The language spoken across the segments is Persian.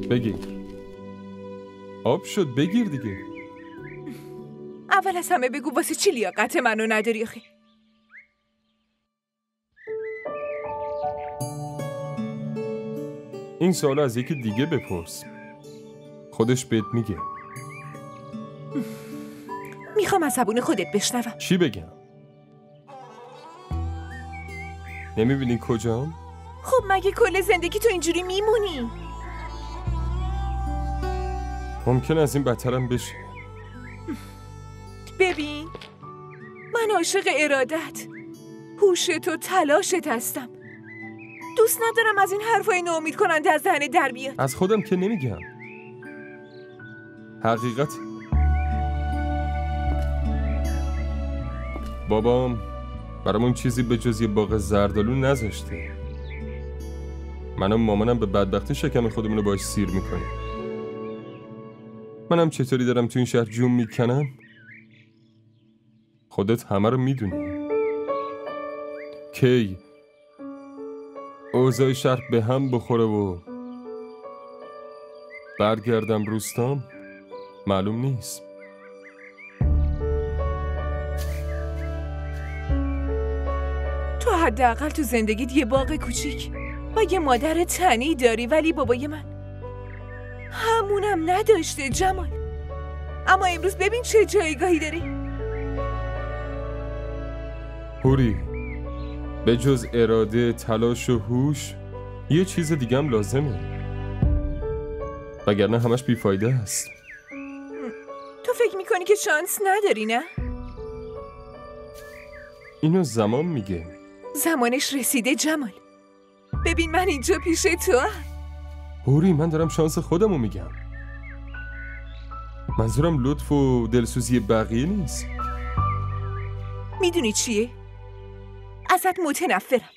بگیر. آب شد، بگیر دیگه. اول از همه بگو واسه چی لیاقت منو نداری آخه؟ این سوالو از یکی دیگه بپرس. خودش بهت میگه. میخوام از زبون خودت بشنوم. چی بگم؟ نمیبینی کجام؟ خب مگه کل زندگی تو اینجوری میمونی؟ ممکن از این بدترم بشه. ببین، من عاشق ارادت، هوشت و تلاشت هستم. دوست ندارم از این حرفای ناامید کننده از دهنت در بیاد. از خودم که نمیگم، حقیقت. بابام برامون چیزی به جز یه باغ زردالو نذاشته. من و مامانم به بدبختی شکم خودمونو باش سیر میکنیم. منم چطوری دارم تو این شهر جون میکنم؟ خودت همه رو میدونی. کی اوضاع شهر به هم بخوره و برگردم روستام معلوم نیست. تو حداقل تو زندگیت یه باغ کوچیک و یه مادر تنی داری، ولی بابای من همونم نداشته جمال. اما امروز ببین چه جایگاهی داری. هوری، به جز اراده، تلاش و هوش یه چیز دیگه هم لازمه، وگرنه همش بیفایده است. تو فکر میکنی که شانس نداری نه؟ اینو زمان میگه. زمانش رسیده جمال. ببین من اینجا پیش تو هم. هوری، من دارم شانس خودمو میگم. منظورم لطف و دلسوزی بقیه نیست. میدونی چیه؟ ازت متنفرم.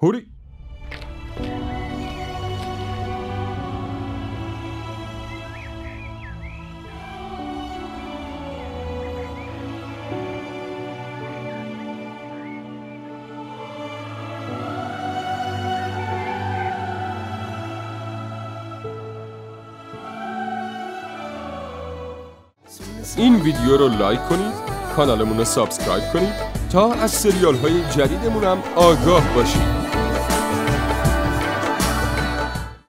هوری، این ویدیو رو لایک کنید، کانالمون رو سابسکرایب کنید تا از سریال های جدیدمون هم آگاه باشید.